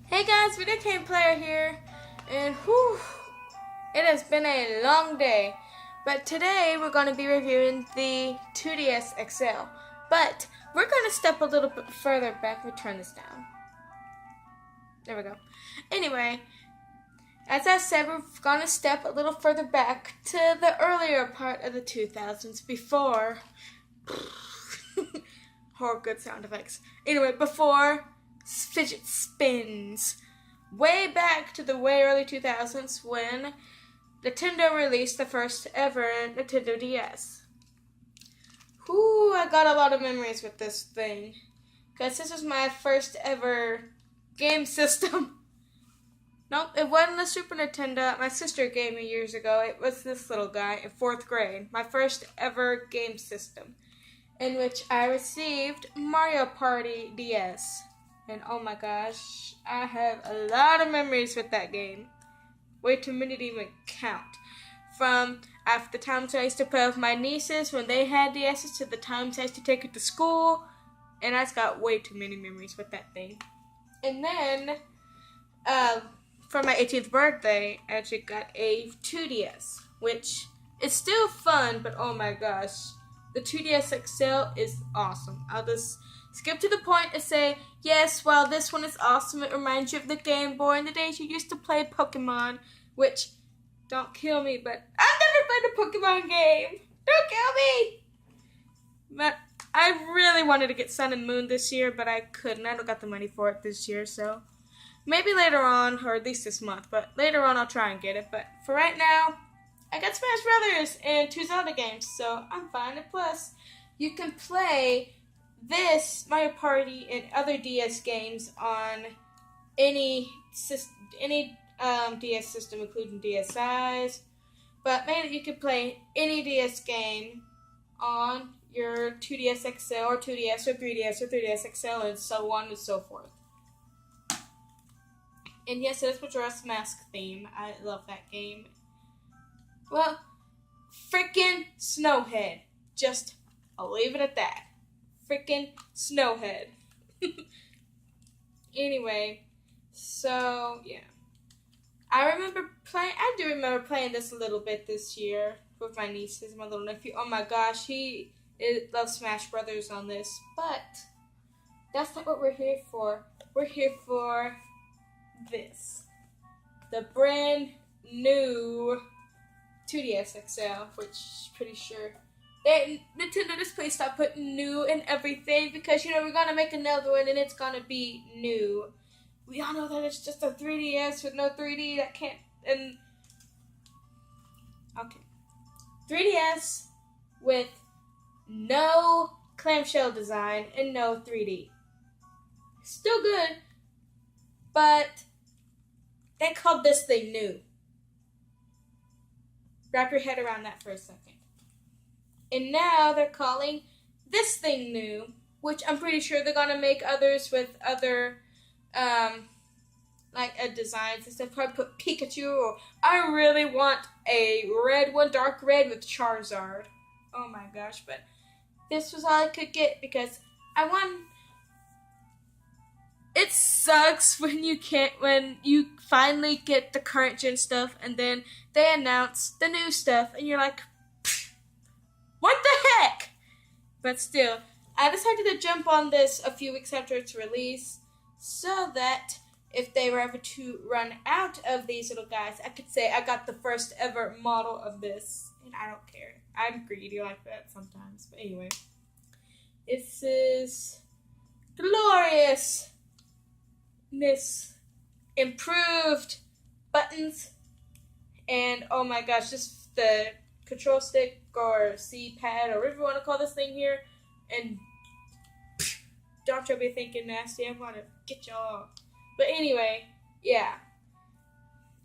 Hey guys, Video Game Player here, and whew, it has been a long day, but today we're going to be reviewing the 2DS XL, but we're going to step a little bit further back. Let me turn this down. There we go. Anyway, as I said, we're going to step a little further back to the earlier part of the 2000s before horror good sound effects. Anyway, before fidget spins. Way back to the way early 2000s when Nintendo released the first ever Nintendo DS. Whoo, I got a lot of memories with this thing. Because this was my first ever game system. Nope, it wasn't a Super Nintendo. My sister gave me years ago. It was this little guy in 4th grade. My first ever game system. In which I received Mario Party DS. And oh my gosh, I have a lot of memories with that game. Way too many to even count. From the times I used to play with my nieces when they had DSs to the times I used to take it to school. And I just got way too many memories with that thing. And then, for my 18th birthday, I actually got a 2DS. Which is still fun, but oh my gosh. The 2DS XL is awesome. I'll just skip to the point and say, yes, while this one is awesome, it reminds you of the Game Boy and the days you used to play Pokemon, which, don't kill me, but I've never played a Pokemon game. Don't kill me! But I really wanted to get Sun and Moon this year, but I couldn't. I don't got the money for it this year, so maybe later on, or at least this month, but later on I'll try and get it. But for right now, I got Smash Brothers and 2 Zelda games, so I'm fine. And plus, you can play this Mario Party and other DS games on any DS system, including DSi's. But mainly, you can play any DS game on your 2DS XL or 2DS or 3DS or 3DS XL and so on and so forth. And yes, it is Majora's Mask theme. I love that game. Well, freaking Snowhead. I'll leave it at that. Freaking Snowhead. Anyway, so, yeah. I do remember playing this a little bit this year with my nieces, my little nephew. Oh my gosh, he loves Smash Brothers on this. But that's not what we're here for. We're here for this. The brand new 2DS XL, which is pretty sure Nintendo just please stop putting new in everything because, we're going to make another one and it's going to be new. We all know that it's just a 3DS with no 3D. That can't, okay. 3DS with no clamshell design and no 3D. Still good, but they called this thing new. Wrap your head around that for a second. And now they're calling this thing new, which I'm pretty sure they're going to make others with other, designs and stuff. Probably put Pikachu, or I really want a red one, dark red with Charizard. Oh my gosh, but this was all I could get because it sucks when you finally get the current gen stuff and then they announce the new stuff and you're like, what the heck? But still, I decided to jump on this a few weeks after its release so that if they were ever to run out of these little guys, I could say I got the first ever model of this. And I don't care. I'm greedy like that sometimes. But anyway, this is glorious. Improved buttons, and oh my gosh, just the control stick or C-pad or whatever you want to call this thing here, and don't you be thinking nasty, I'm gonna get y'all. But anyway, yeah,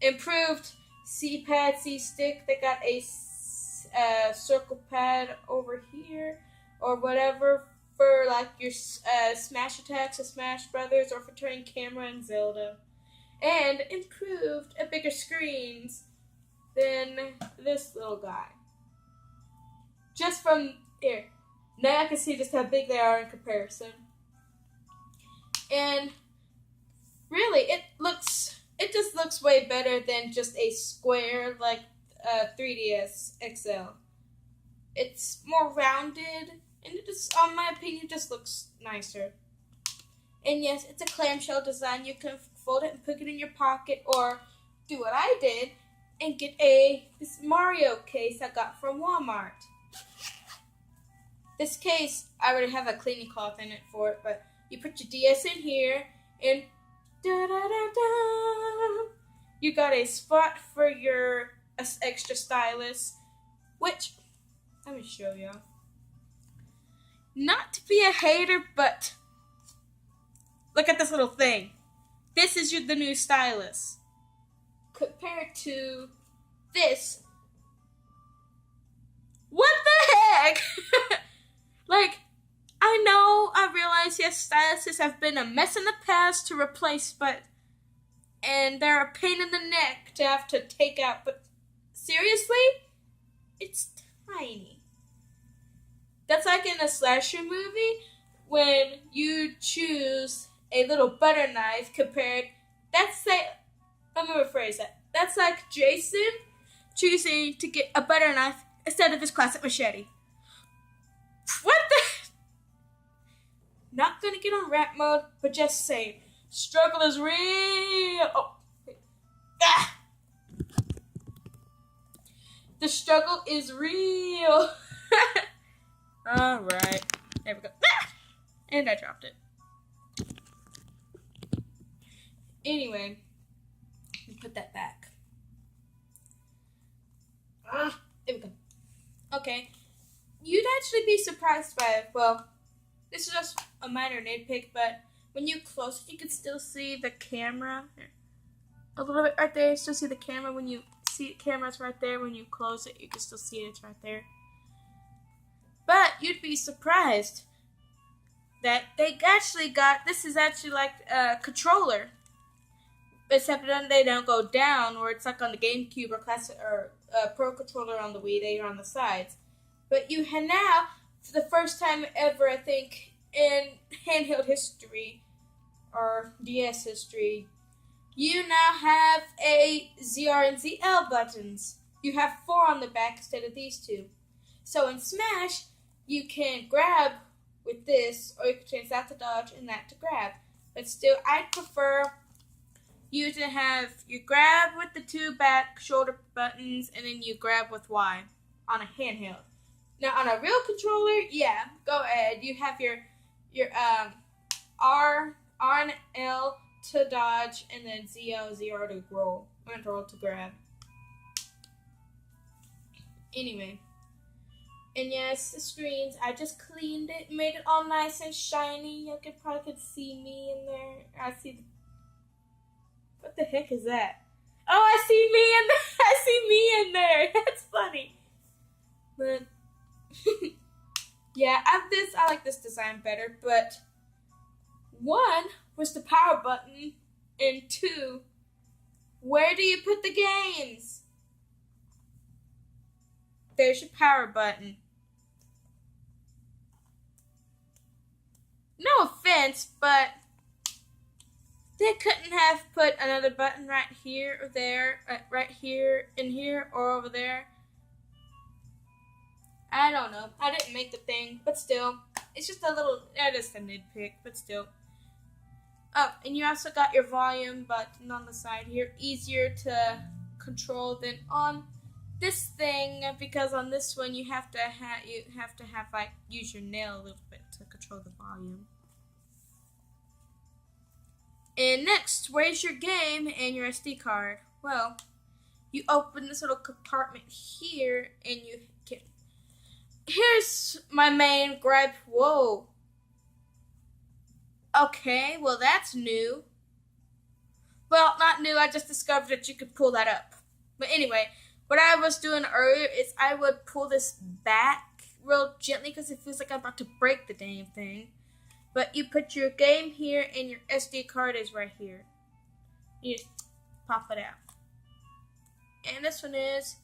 improved C-pad, C-stick. They got a circle pad over here or whatever for like your smash attacks of Smash Brothers or for turning camera in Zelda. And improved a bigger screens than this little guy. Just from here. Now I can see just how big they are in comparison. And really, it looks way better than just a square like 3DS XL. It's more rounded, and it just, on my opinion, just looks nicer. And yes, it's a clamshell design. You can fold it and put it in your pocket, or do what I did and get this Mario case I got from Walmart. This case, I already have a cleaning cloth in it for it, but you put your DS in here, and da-da-da-da, you got a spot for your extra stylus, which, let me show you. Not to be a hater, but look at this little thing. This is the new stylus. Compared to this. What the heck? Like, I realize, yes, styluses have been a mess in the past to replace, and they're a pain in the neck to have to take out, but seriously? It's tiny. That's like in a slasher movie when you choose a little butter knife let me rephrase that. That's like Jason choosing to get a butter knife instead of his classic machete. What the? Not gonna get on rap mode, but just saying, struggle is real. Oh, ah! The struggle is real. All right, there we go. Ah! And I dropped it. Anyway, put that back. There we go. Okay, you'd actually be surprised by it. Well, this is just a minor nitpick, but when you close it, you can still see the camera. A little bit right there, you still see the camera. When you see the camera's right there. When you close it, you can still see it's right there. But you'd be surprised that they actually got, this is actually like a controller. Except then they don't go down, or it's like on the GameCube or Classic or Pro Controller on the Wii, they are on the sides. But you have now, for the first time ever, I think, in handheld history, or DS history, you now have a ZR and ZL buttons. You have 4 on the back instead of these 2. So in Smash, you can grab with this, or you can change that to dodge and that to grab. But still, I'd prefer you to have you grab with the 2 back shoulder buttons, and then you grab with Y on a handheld. Now on a real controller, yeah, go ahead. You have your R and L to dodge, and then ZR to roll, and roll to grab. Anyway, and yes, the screens, I just cleaned it, made it all nice and shiny. You probably could see me in there. I see the. What the heck is that? Oh, I see me in there. I see me in there. That's funny. But yeah, I like this design better. But 1 was the power button, and 2, where do you put the games? There's your power button. No offense, but they couldn't have put another button right here or there, right here, in here, or over there. I don't know. I didn't make the thing, but still. It's just a little, just a nitpick, but still. Oh, and you also got your volume button on the side here. Easier to control than on this thing, because on this one you have to have like use your nail a little bit to control the volume. And next, where's your game and your SD card? Well, you open this little compartment here, and you get. Here's my main gripe. Whoa. Okay, well that's new. Well, not new. I just discovered that you could pull that up. But anyway, what I was doing earlier is I would pull this back real gently because it feels like I'm about to break the damn thing. But you put your game here, and your SD card is right here. You just pop it out. And this one is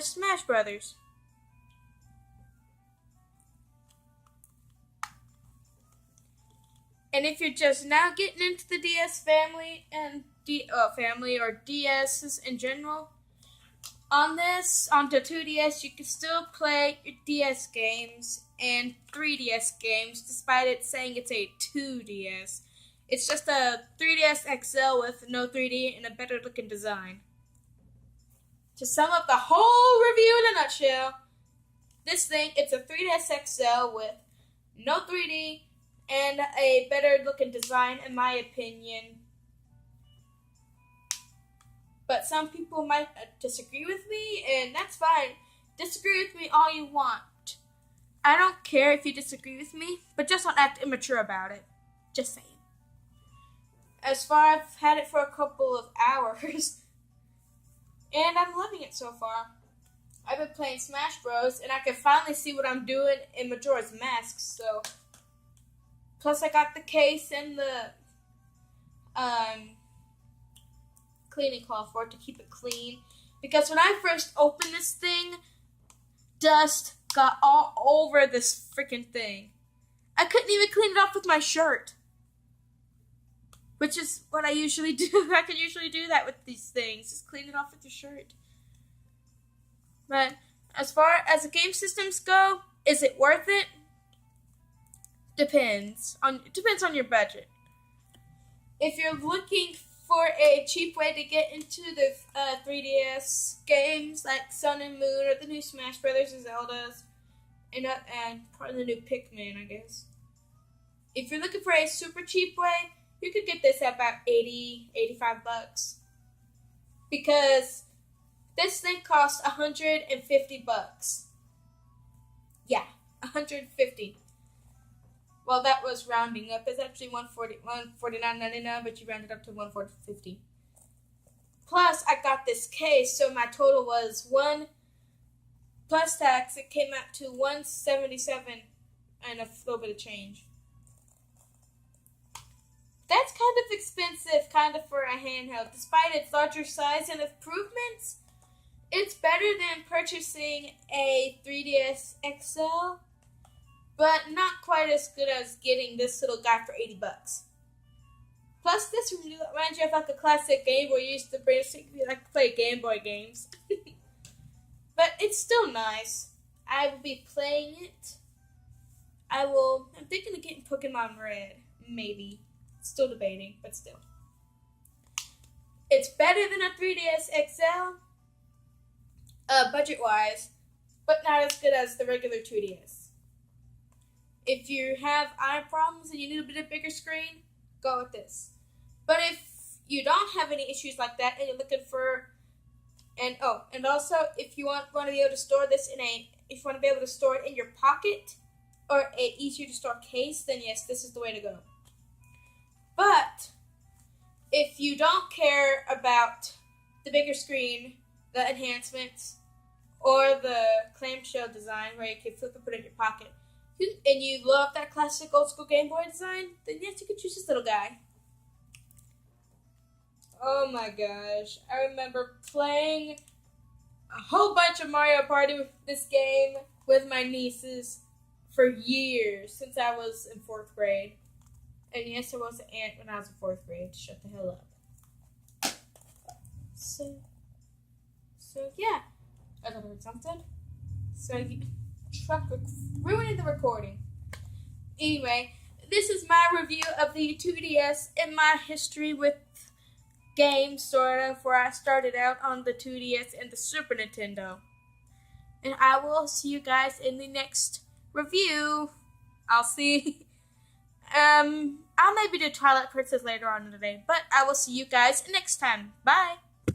Smash Brothers. And if you're just now getting into the DS family and family or DSs in general, on the 2DS, you can still play your DS games and 3DS games, despite it saying it's a 2DS. It's just a 3DS XL with no 3D and a better looking design. To sum up the whole review in a nutshell, this thing, it's a 3DS XL with no 3D and a better looking design, in my opinion. But some people might disagree with me, and that's fine. Disagree with me all you want. I don't care if you disagree with me, but just don't act immature about it. Just saying. As far as I've had it for a couple of hours, and I'm loving it so far. I've been playing Smash Bros, and I can finally see what I'm doing in Majora's Mask, so. Plus, I got the case and the cleaning cloth for it to keep it clean. Because when I first opened this thing, dust got all over this freaking thing. I couldn't even clean it off with my shirt. Which is what I usually do. I can usually do that with these things. Just clean it off with your shirt. But as far as the game systems go, is it worth it? Depends on your budget. If you're looking for a cheap way to get into the 3DS games like Sun and Moon or the new Smash Brothers and Zeldas, and part of the new Pikmin, I guess. If you're looking for a super cheap way, you could get this at about $85. Because this thing costs $150. Yeah, $150. Well, that was rounding up. It's actually $149.99, but you rounded up to $150. Plus, I got this case, so my total was plus tax. It came out to $177 and a little bit of change. That's kind of expensive, for a handheld. Despite its larger size and improvements, it's better than purchasing a 3DS XL. But not quite as good as getting this little guy for $80. Plus, this reminds you of like a classic Game Boy you used to bring so you like to play Game Boy games. But it's still nice. I will be playing it. I'm thinking of getting Pokemon Red. Maybe. Still debating, but still. It's better than a 3DS XL, budget-wise, but not as good as the regular 2DS. If you have eye problems and you need a bit of bigger screen, go with this. But if you don't have any issues like that and you're looking for, and also if you want to be able to store this if you want to be able to store it in your pocket or a easier to store case, then yes, this is the way to go. But if you don't care about the bigger screen, the enhancements, or the clamshell design where you can flip and put it in your pocket, and you love that classic old school Game Boy design, then yes, you can choose this little guy. Oh my gosh. I remember playing a whole bunch of Mario Party with this game with my nieces for years, since I was in 4th grade. And yes, I was an aunt when I was in 4th grade. Shut the hell up. So yeah. I don't know something. So ruining the recording. Anyway, this is my review of the 2DS and my history with games, sort of, where I started out on the 2DS and the Super Nintendo. And I will see you guys in the next review. I'll maybe do Twilight Princess later on in the day, but I will see you guys next time. Bye!